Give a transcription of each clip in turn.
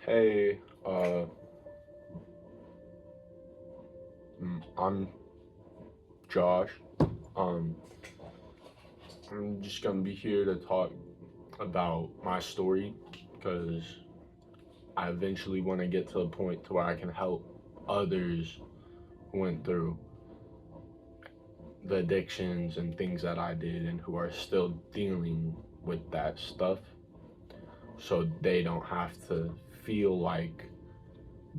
Hey, I'm Josh. Um, I'm just gonna be here to talk about my story because I eventually want to get to a point to where I can help others who went through the addictions and things that I did and who are still dealing with that stuff so they don't have to feel like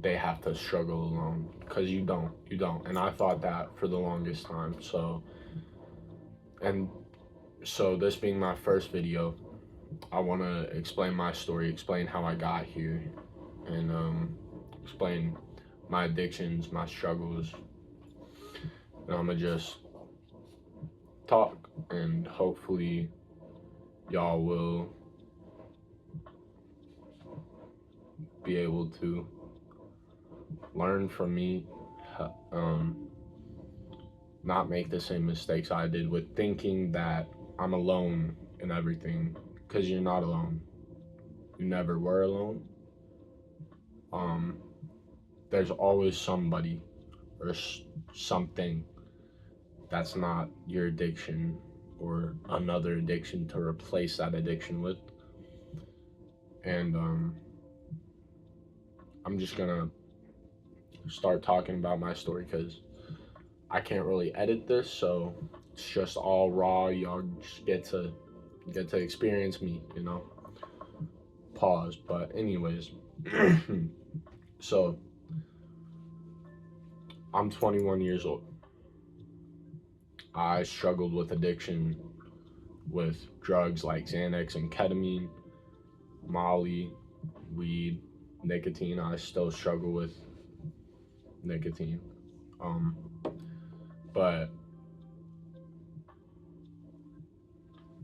they have to struggle alone because you don't and I thought that for the longest time. And so this being my first video, I want to explain my story, explain how I got here, and explain my addictions, my struggles, and I'm gonna just talk, and hopefully y'all will be able to learn from me, um, not make the same mistakes I did with thinking that I'm alone in everything, because you're not alone. You never were alone. Um, there's always somebody or something that's not your addiction or another addiction to replace that addiction with. And I'm just gonna start talking about my story because I can't really edit this, so it's just all raw. Y'all just get to experience me, Pause. But anyways, so I'm 21 years old. I struggled with addiction with drugs like Xanax and ketamine, Molly, weed, nicotine. I still struggle with nicotine. Um, but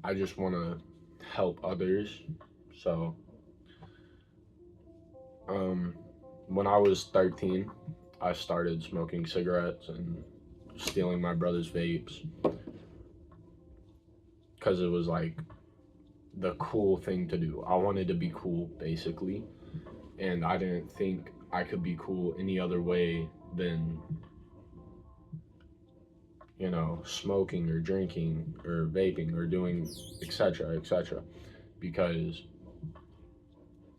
I just want to help others. So, when I was 13, I started smoking cigarettes and stealing my brother's vapes because it was like the cool thing to do. I wanted to be cool, basically, and I didn't think I could be cool any other way than smoking or drinking or vaping or doing etc. etc. Because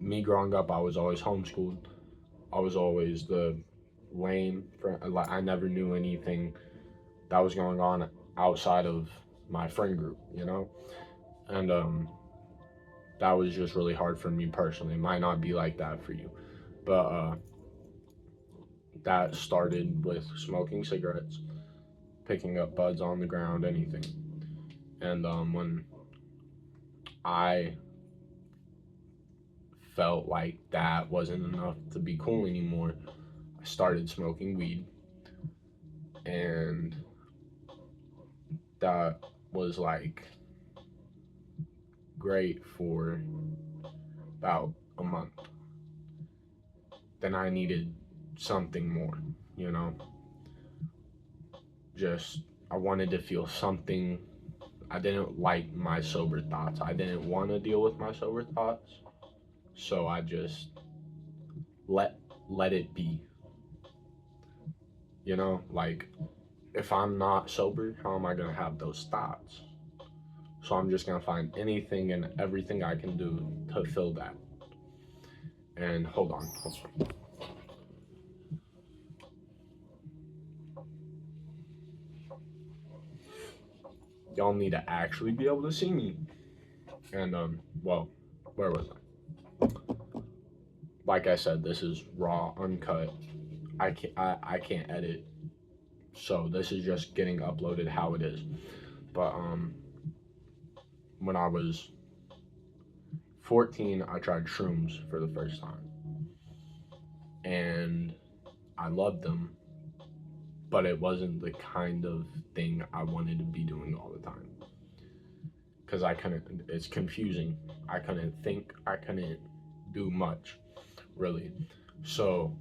me growing up, I was always homeschooled. I was always the lame friend. Like, I never knew anything that was going on outside of my friend group, and that was just really hard for me personally. It might not be like that for you, but that started with smoking cigarettes, picking up buds on the ground, anything. And when I felt like that wasn't enough to be cool anymore, I started smoking weed, and that was like great for about a month. Then I needed something more, you know. Just I wanted to feel something. I didn't like my sober thoughts. I didn't want to deal with my sober thoughts. So I just let it be. Like, if I'm not sober, how am I gonna have those thoughts? So I'm just gonna find anything and everything I can do to fill that. And hold on. Y'all need to actually be able to see me. And well, where was I? Like I said, this is raw, uncut. I can't edit. So this is just getting uploaded how it is. But when I was 14, I tried shrooms for the first time. And I loved them, but it wasn't the kind of thing I wanted to be doing all the time. Because it's confusing. I couldn't think, I couldn't do much, really. So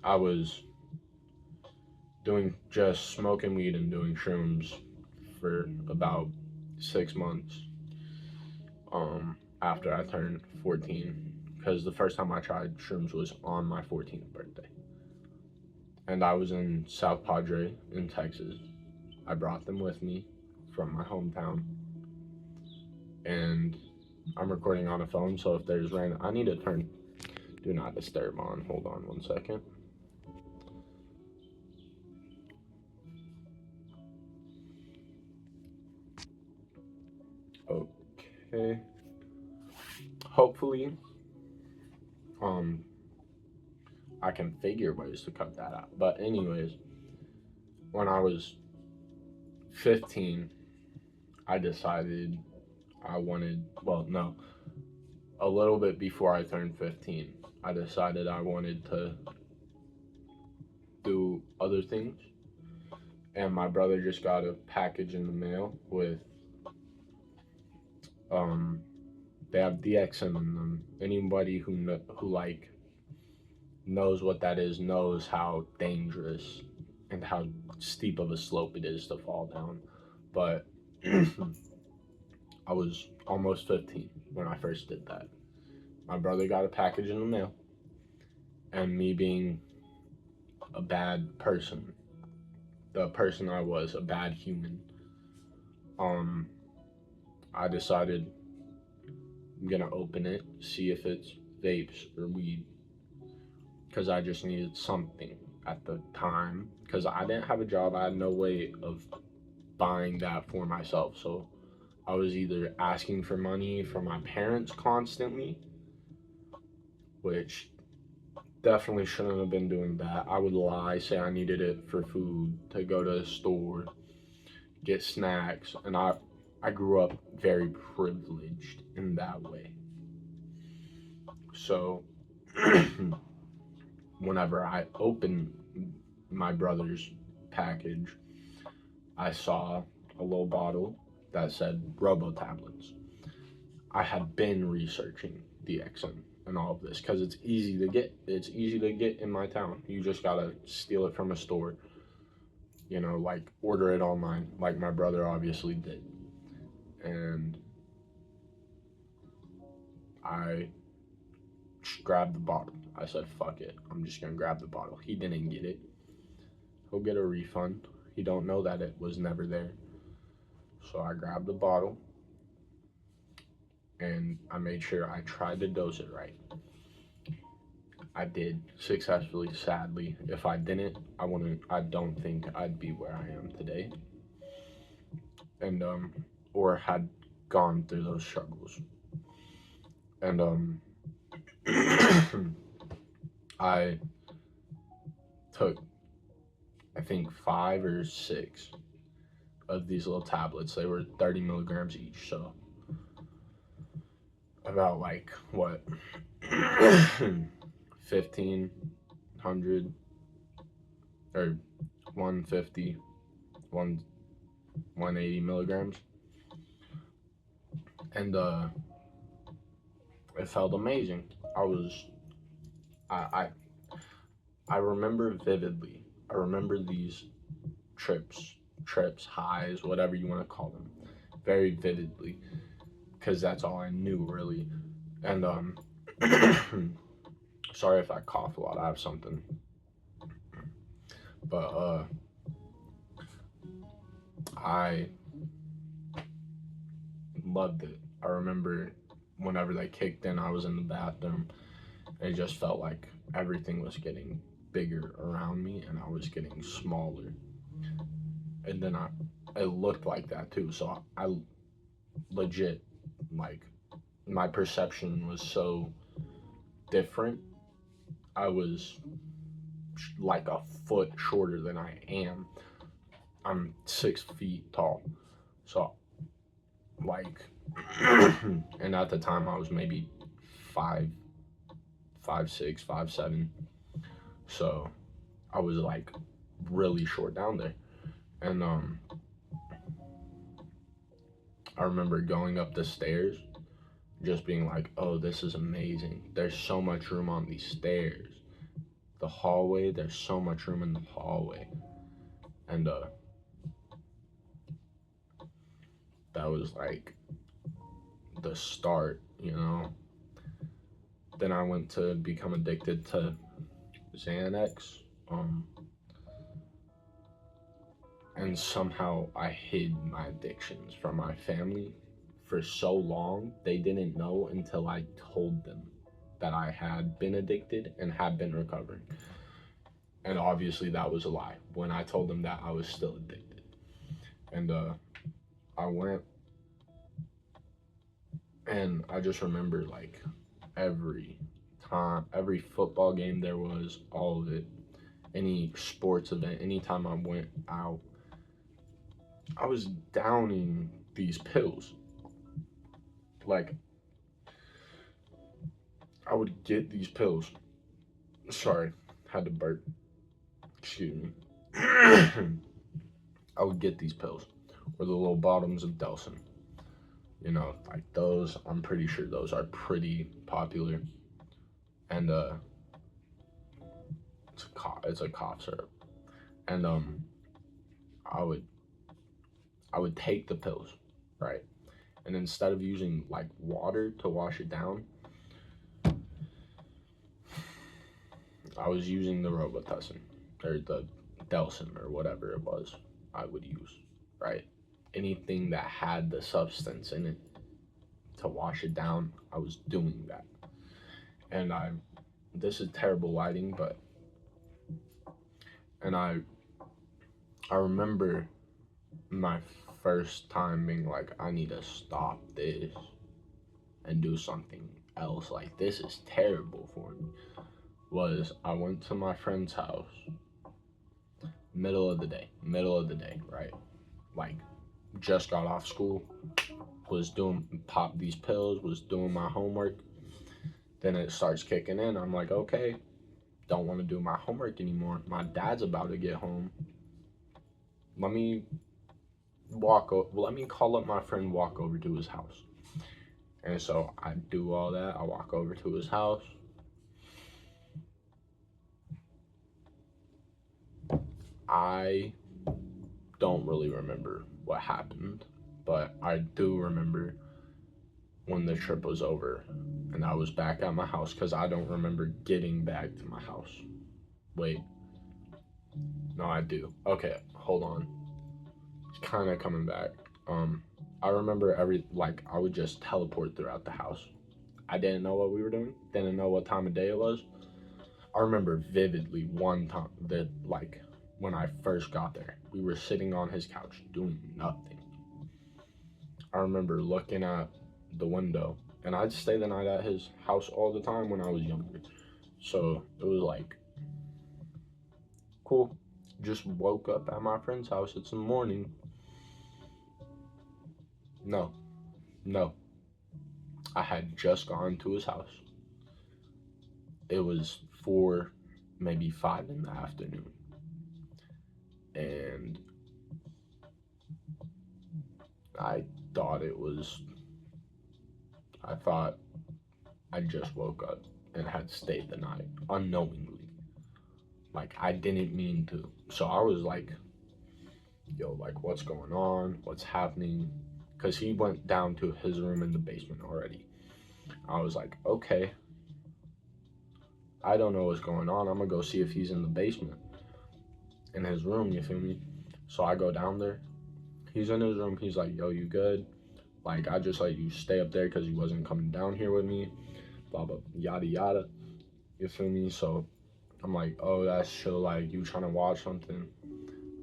I was just smoking weed and doing shrooms for about 6 months after I turned 14, because the first time I tried shrooms was on my 14th birthday. And I was in South Padre in Texas. I brought them with me from my hometown. And I'm recording on a phone, so if there's rain, I need to turn do not disturb on. Hold on one second. Okay. Hopefully, I can figure ways to cut that out. But anyways, when I was 15, I decided I wanted, well, no, a little bit before I turned 15, I decided I wanted to do other things. And my brother just got a package in the mail with, um, they have DXM in them. Anybody who like knows what that is knows how dangerous and how steep of a slope it is to fall down. But I was almost 15 when I first did that. My brother got a package in the mail, and me being a bad person, the person I was, a bad human, um, I decided I'm gonna open it, see if it's vapes or weed, because I just needed something at the time, because I didn't have a job. I had no way of buying that for myself. So I was either asking for money from my parents constantly, which definitely shouldn't have been doing that. I would lie, say I needed it for food, to go to the store, get snacks, and I grew up very privileged in that way. So whenever I opened my brother's package, I saw a little bottle that said Robo tablets. I had been researching DXM and all of this because it's easy to get. It's easy to get in my town. You just gotta steal it from a store. Like order it online, like my brother obviously did. And I just grabbed the bottle. I said, "Fuck it, I'm just gonna grab the bottle." He didn't get it. He'll get a refund. He don't know that it was never there. So I grabbed the bottle and I made sure I tried to dose it right. I did successfully, sadly. If I didn't, I don't think I'd be where I am today. And or had gone through those struggles. And I took, I think, 5 or 6 of these little tablets. They were 30 milligrams each, so about like what 1,500 or 150, 180 milligrams, and it felt amazing. I was I I remember vividly. I remember these trips, highs, whatever you want to call them, very vividly, because that's all I knew really. And sorry if I cough a lot. I have something, but I loved it. I remember whenever they kicked in, I was in the bathroom. It just felt like everything was getting bigger around me, and I was getting smaller. And then it looked like that too. So I legit, like, my perception was so different. I was like a foot shorter than I am. I'm 6 feet tall. So, like, and at the time I was maybe 5'6", 5'7". So I was like really short down there. And I remember going up the stairs, just being like, "Oh, this is amazing. There's so much room on these stairs. The hallway, there's so much room in the hallway." And that was like the start, then I went to become addicted to Xanax. And somehow I hid my addictions from my family for so long. They didn't know until I told them that I had been addicted and had been recovering. And obviously that was a lie. When I told them that, I was still addicted. And I went, and I just remember like every time, every football game there was, all of it, any sports event, anytime I went out, I was downing these pills. Like, I would get these pills. Sorry, had to burp. Excuse me. I would get these pills, or the little bottoms of Delson. You know, like those, I'm pretty sure those are pretty popular. And it's a cough syrup. And I would take the pills, right? And instead of using like water to wash it down, I was using the Robitussin or the Delson or whatever it was I would use, right? Anything that had the substance in it to wash it down, I was doing that. And this is terrible lighting, but, and I remember my first time being like, I need to stop this and do something else. Like, this is terrible for me. Was I went to my friend's house, middle of the day, right? Like, just got off school, popped these pills, was doing my homework. Then it starts kicking in. I'm like, okay, don't want to do my homework anymore. My dad's about to get home. Let me call up my friend, walk over to his house. And so I do all that. I walk over to his house. I don't really remember what happened, but I do remember when the trip was over and I was back at my house, because I don't remember getting back to my house. Wait. No, I do. Okay, hold on. It's kind of coming back. I remember I would just teleport throughout the house. I didn't know what we were doing, didn't know what time of day it was. I remember vividly one time that, like, when I first got there, we were sitting on his couch doing nothing. I remember looking at the window, and I'd stay the night at his house all the time when I was younger. So it was like, cool. Just woke up at my friend's house. It's in the morning. No. I had just gone to his house. It was 4, maybe 5 in the afternoon. And I thought I just woke up and had stayed the night unknowingly. Like, I didn't mean to. So I was like, yo, like, what's going on? What's happening? Because he went down to his room in the basement already. I was like, okay, I don't know what's going on. I'm going to go see if he's in the basement, in his room, you feel me? So I go down there. He's in his room. He's like, yo, you good? Like, I just let you stay up there because he wasn't coming down here with me. Blah, blah, yada, yada. You feel me? So I'm like, oh, that's chill. Like, you trying to watch something?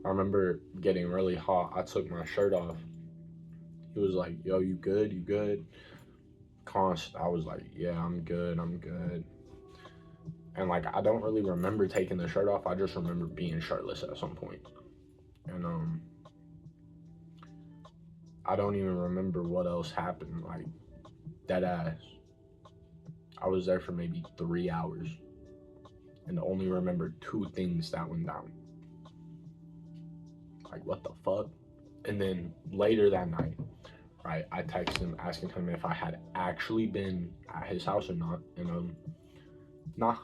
I remember getting really hot. I took my shirt off. He was like, yo, you good? You good? I was like, yeah, I'm good. And, like, I don't really remember taking the shirt off. I just remember being shirtless at some point. And, I don't even remember what else happened. Like, dead ass. I was there for maybe 3 hours and only remember 2 things that went down. Like, what the fuck? And then later that night, right, I texted him asking him if I had actually been at his house or not. And nah,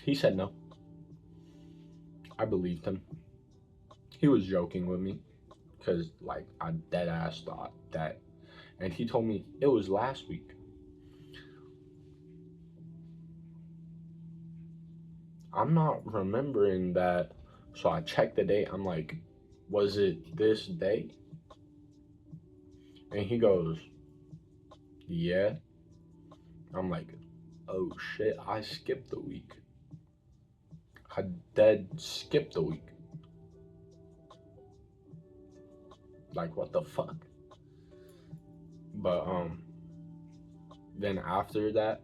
he said no. I believed him. He was joking with me because, like, I dead ass thought that. And he told me it was last week. I'm not remembering that. So I checked the date. I'm like, was it this day? And he goes, yeah. I'm like, oh shit, I skipped the week. I dead skipped the week. Like, what the fuck? But then after that,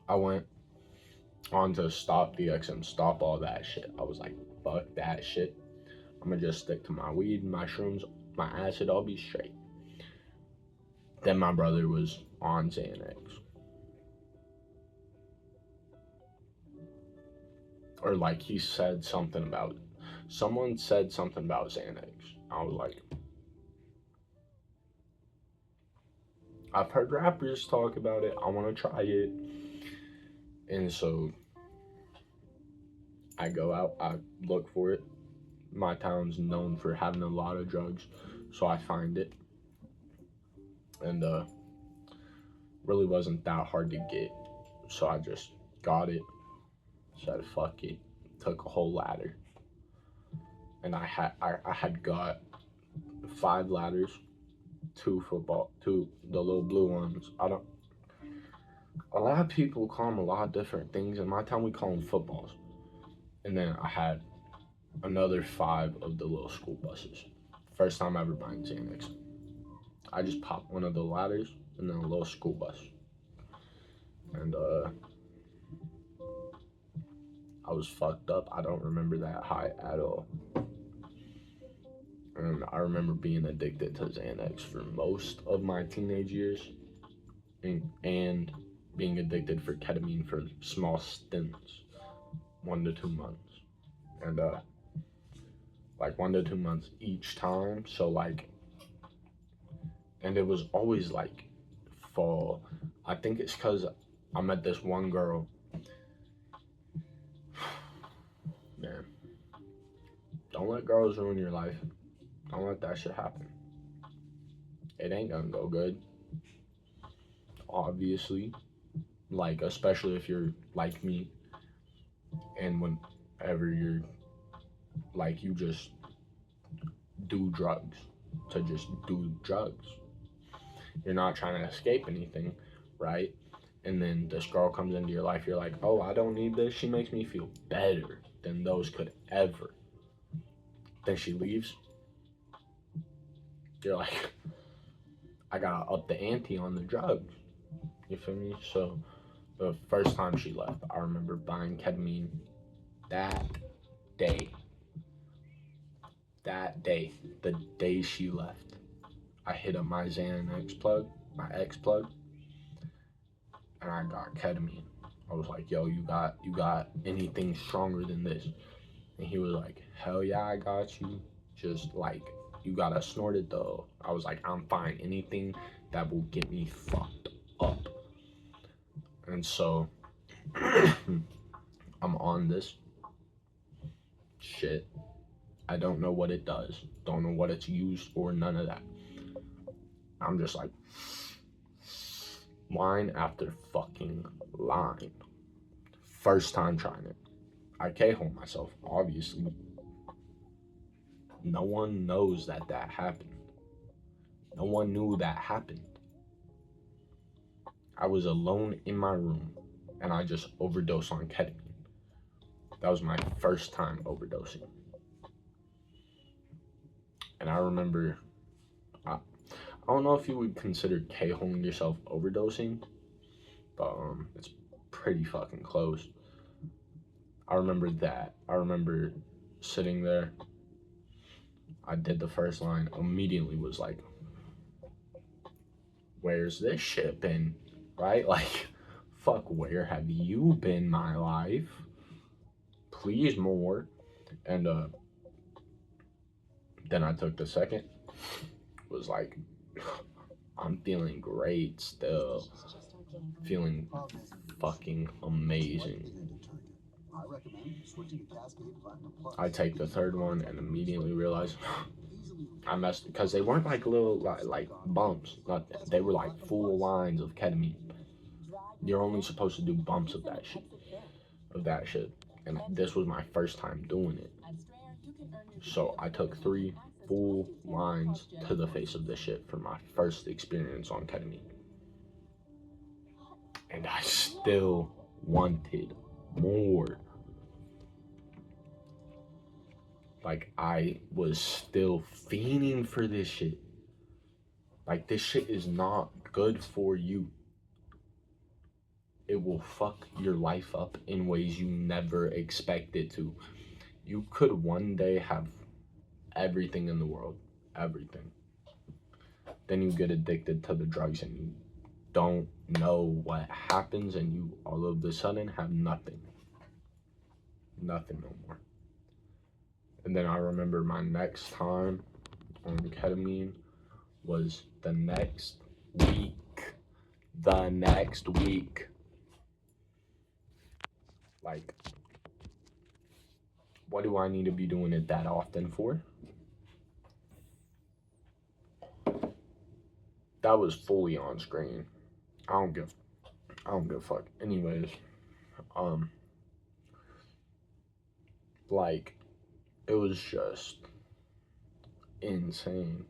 I went on to stop DX and stop all that shit. I was like, fuck that shit. I'm gonna just stick to my weed, my shrooms, my acid, I'll be straight. Then my brother was on Xanax. Or like he said something about, someone said something about Xanax. I was like, I've heard rappers talk about it, I wanna try it. And so I go out, I look for it. My town's known for having a lot of drugs, so I find it. And really wasn't that hard to get. So I just got it, said fuck it, took a whole ladder. And I had got 5 ladders, 2 the little blue ones. I don't A lot of people call them a lot of different things. In my town we call them footballs. And then I had another 5 of the little school buses. First time ever buying Xanax. I just popped one of the ladders and then a little school bus. And I was fucked up. I don't remember that high at all. And I remember being addicted to Xanax for most of my teenage years, and being addicted for ketamine for small stints, 1 to 2 months. And like 1 to 2 months each time. So like, and it was always like fall. I think it's because I met this one girl. Man, don't let girls ruin your life. Don't let that shit happen. It ain't gonna go good. Obviously. Like, especially if you're like me. And whenever you're like, you just do drugs to just do drugs. You're not trying to escape anything, right? And then this girl comes into your life, you're like, oh, I don't need this. She makes me feel better than those could ever. Then she leaves. You're like, I gotta up the ante on the drugs. You feel me? So the first time she left, I remember buying ketamine that day. That day, the day she left, I hit up my Xanax plug, my X plug, and I got ketamine. I was like, yo, you got anything stronger than this? And he was like, hell yeah, I got you. Just like, you gotta snort it though. I was like, I'm fine. Anything that will get me fucked up. And so I'm on this shit. I don't know what it does. Don't know what it's used for, none of that. I'm just like, line after fucking line. First time trying it. I K-hole myself, obviously. No one knows that happened. No one knew that happened. I was alone in my room and I just overdosed on ketamine. That was my first time overdosing. And I remember, I don't know if you would consider K-holing yourself overdosing, but it's pretty fucking close. I remember that. I remember sitting there. I did the first line, immediately was like, where's this shit been? Right? Like, fuck, where have you been, my life? Please more. And then I took the second. Was like, I'm feeling great still. Feeling fucking amazing. I take the third one and immediately realize I messed, because they weren't like little like bumps. Nothing. They were like full lines of ketamine. You're only supposed to do bumps of that shit. of that shit. And this was my first time doing it. So I took 3 full lines to the face of this shit for my first experience on ketamine. And I still wanted more. Like, I was still fiending for this shit. Like, this shit is not good for you. It will fuck your life up in ways you never expect it to. You could one day have everything in the world, everything. Then you get addicted to the drugs and you don't know what happens, and you all of a sudden have nothing. Nothing no more. And then I remember my next time on ketamine was the next week. Like, what do I need to be doing it that often for? That was fully on screen. I don't give a fuck. Anyways, like, it was just insane.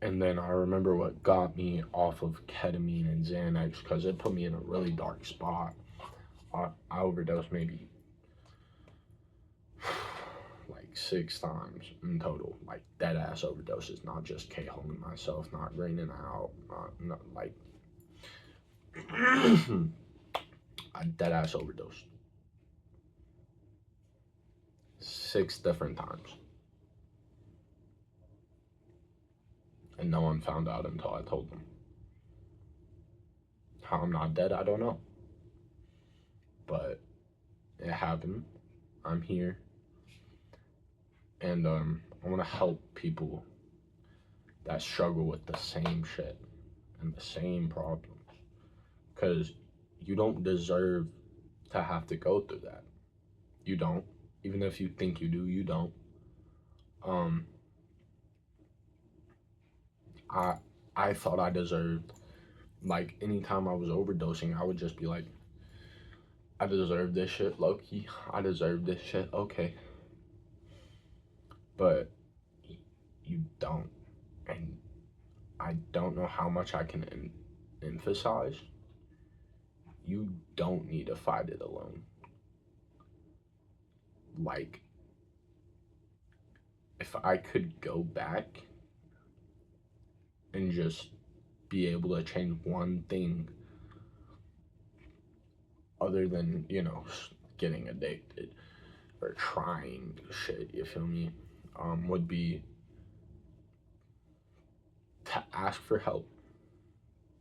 And then I remember what got me off of ketamine and Xanax, because it put me in a really dark spot. I overdosed maybe like 6 times in total, like dead ass overdoses, not just K-holing myself, not greening out, not like I dead ass overdosed 6 different times. And no one found out until I told them. How I'm not dead, I don't know. But it happened. I'm here. And I want to help people that struggle with the same shit and the same problems. Because you don't deserve to have to go through that. You don't. Even if you think you do, you don't. I thought I deserved, like, anytime I was overdosing, I would just be like, I deserve this shit, low-key. I deserve this shit, okay. But you don't. And I don't know how much I can emphasize. You don't need to fight it alone. Like, if I could go back and just be able to change one thing other than, getting addicted or trying shit, you feel me, would be to ask for help.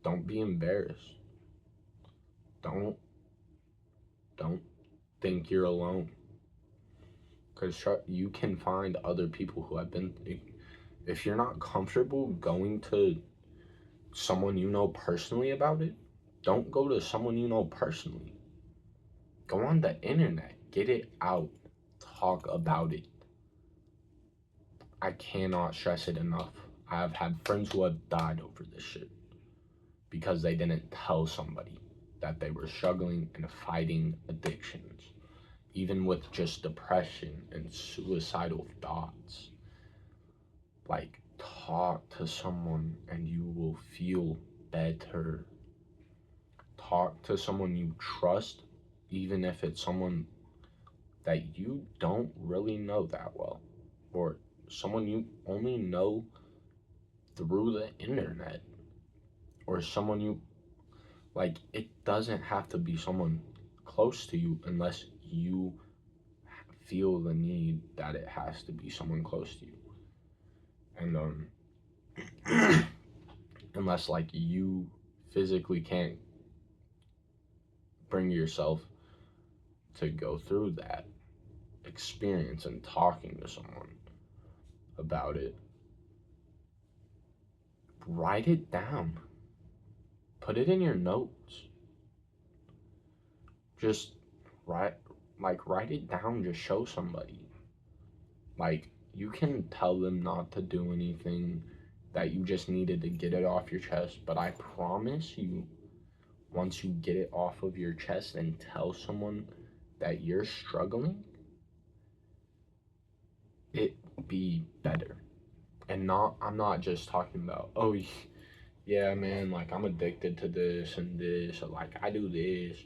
Don't be embarrassed. Don't think you're alone. Because you can find other people who have been, if you're not comfortable going to someone you know personally about it, don't go to someone you know personally. Go on the internet, get it out, talk about it. I cannot stress it enough. I have had friends who have died over this shit because they didn't tell somebody that they were struggling and fighting addictions, even with just depression and suicidal thoughts. Like, talk to someone and you will feel better. Talk to someone you trust, even if it's someone that you don't really know that well, or someone you only know through the internet, or someone you, like, it doesn't have to be someone close to you unless you feel the need that it has to be someone close to you. And unless, like, you physically can't bring yourself to go through that experience and talking to someone about it, write it down. Put it in your notes. Just write it down. Just show somebody. Like, you can tell them not to do anything, that you just needed to get it off your chest, but I promise you, once you get it off of your chest and tell someone that you're struggling, it be better. And I'm not just talking about, oh, yeah, man, like I'm addicted to this and this, or like I do this.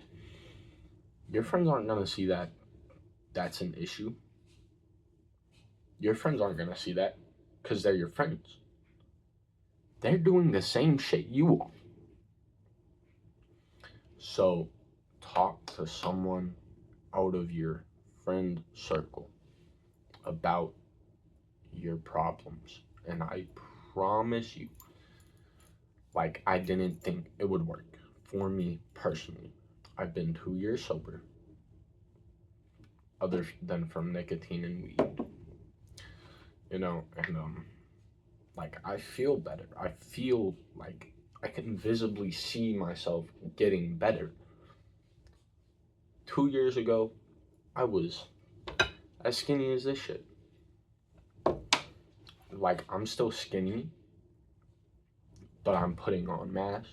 Your friends aren't gonna see that that's an issue. Your friends aren't gonna see that because they're your friends. They're doing the same shit you are. So talk to someone out of your friend circle about your problems. And I promise you, like, I didn't think it would work for me personally. I've been 2 years sober, other than from nicotine and weed, and like I feel better. I feel like I can visibly see myself getting better. 2 years ago, I was as skinny as this shit. Like, I'm still skinny, but I'm putting on mass,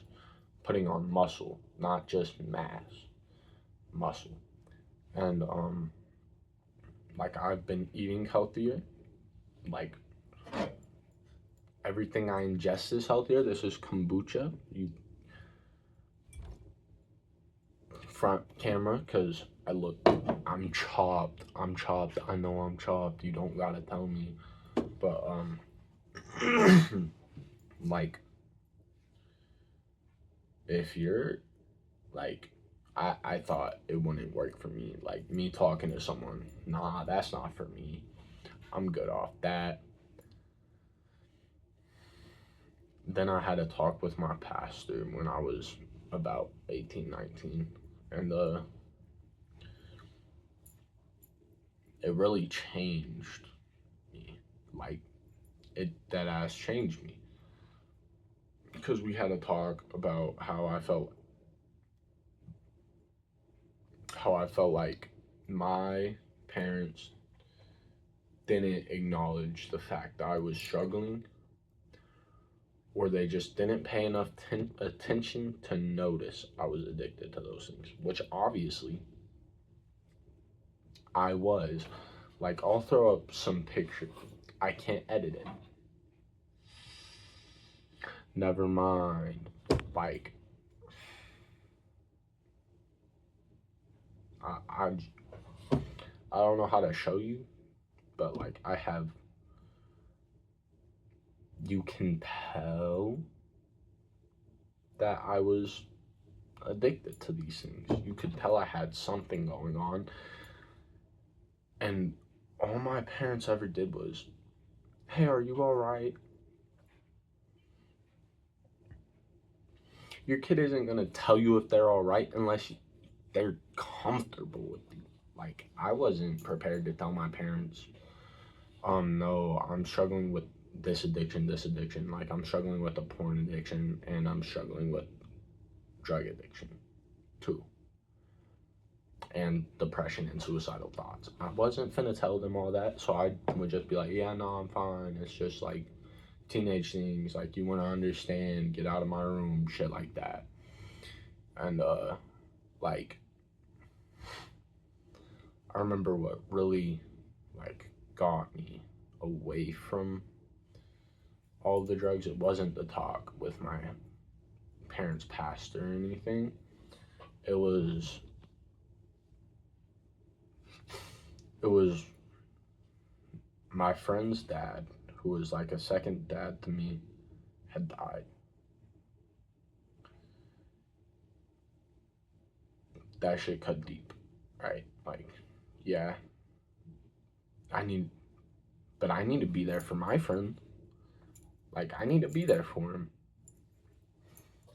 putting on muscle, not just mass, muscle. And like I've been eating healthier. Like everything I ingest is healthier. This is kombucha. You front camera, because I'm chopped. I know I'm chopped. You don't gotta tell me. But like if you're like I thought it wouldn't work for me. Like me talking to someone, nah, that's not for me. I'm good off that. Then I had a talk with my pastor when I was about 18, 19. And it really changed me. Like it that ass changed me. Because we had a talk about how I felt like my parents didn't acknowledge the fact that I was struggling, or they just didn't pay enough attention to notice I was addicted to those things, which obviously I was. Like, I'll throw up some pictures. I can't edit it. Never mind. Like, I don't know how to show you, but like you can tell that I was addicted to these things. You could tell I had something going on. And all my parents ever did was, hey, are you all right? Your kid isn't going to tell you if they're all right unless they're comfortable with you. Like, I wasn't prepared to tell my parents, no, I'm struggling with this addiction. Like, I'm struggling with a porn addiction and I'm struggling with drug addiction too. And depression and suicidal thoughts. I wasn't finna tell them all that, so I would just be like, yeah, no, I'm fine. It's just like teenage things, like you want to understand, get out of my room, shit like that. And like I remember what really like got me away from all the drugs. It wasn't the talk with my parents' pastor or anything. It was my friend's dad, who was like a second dad to me, had died. That shit cut deep, right? Like, yeah, I need, but I need to be there for my friend. Like, I need to be there for him.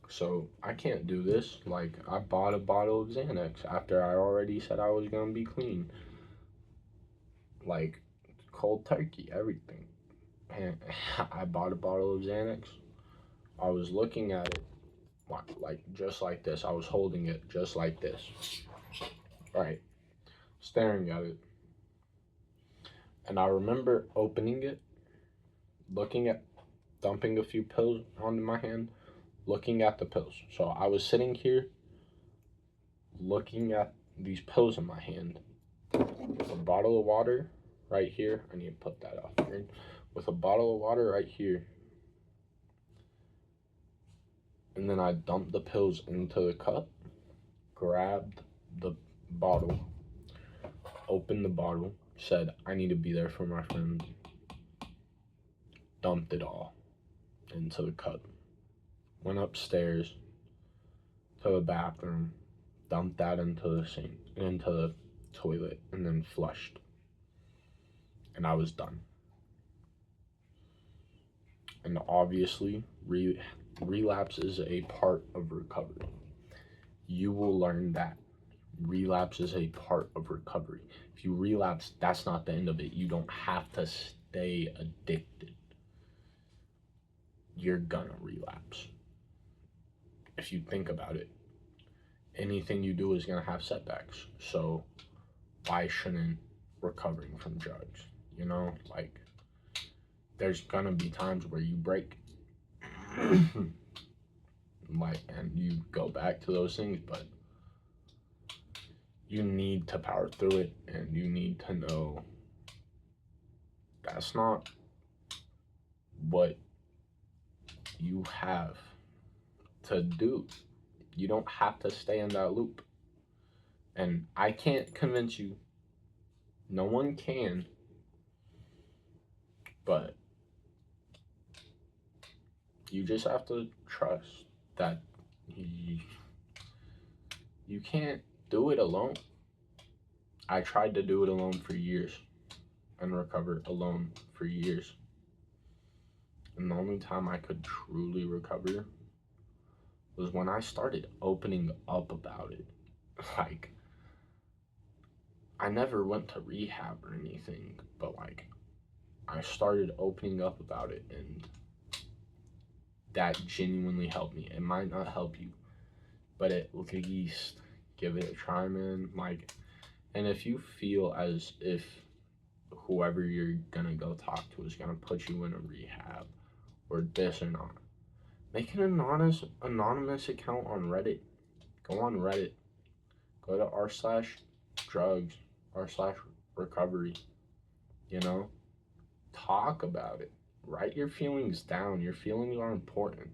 So I can't do this. Like, I bought a bottle of Xanax after I already said I was gonna be clean. Like, cold turkey, everything. And I bought a bottle of Xanax. I was looking at it like just like this. I was holding it just like this. Right. Staring at it. And I remember opening it, looking at, dumping a few pills onto my hand, looking at the pills. So I was sitting here looking at these pills in my hand, with a bottle of water right here. I need to put that off here. With a bottle of water right here. And then I dumped the pills into the cup, grabbed the bottle, opened the bottle, said, I need to be there for my friend. Dumped it all into the cup. Went upstairs to the bathroom, dumped that into the sink, into the toilet, and then flushed. And I was done. And obviously, relapse is a part of recovery. You will learn that. Relapse is a part of recovery. If you relapse, that's not the end of it. You don't have to stay addicted. You're gonna relapse. If you think about it, anything you do is gonna have setbacks. So why shouldn't recovering from drugs? You know, like, there's gonna be times where you break. Like, and you go back to those things, but you need to power through it, and you need to know that's not what you have to do. You don't have to stay in that loop. And I can't convince you. No one can. But you just have to trust that you can't do it alone. I tried to do it alone for years and recover alone for years. And the only time I could truly recover was when I started opening up about it. Like, I never went to rehab or anything, but like, I started opening up about it, and that genuinely helped me. It might not help you, but at least give it a try, man. Like, and if you feel as if whoever you're gonna go talk to is gonna put you in a rehab or this or not, make an anonymous account on Reddit. Go on Reddit. Go to r/drugs, r/recovery. You know, talk about it. Write your feelings down. Your feelings are important.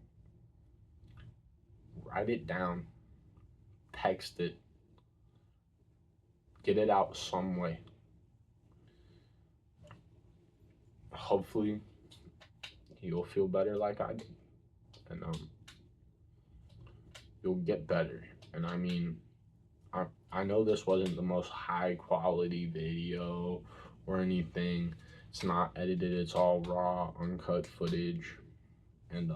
Write it down. Text it. Get it out some way. Hopefully, you'll feel better like I did. And you'll get better. And I mean, I know this wasn't the most high quality video or anything. It's not edited, it's all raw, uncut footage. And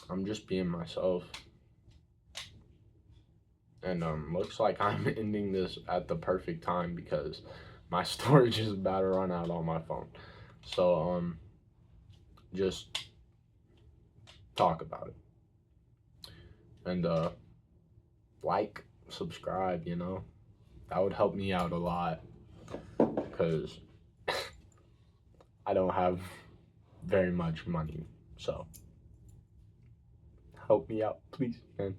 I'm just being myself. And looks like I'm ending this at the perfect time because my storage is about to run out on my phone. So just talk about it. And like, subscribe, you know. That would help me out a lot because I don't have very much money. So help me out, please, man.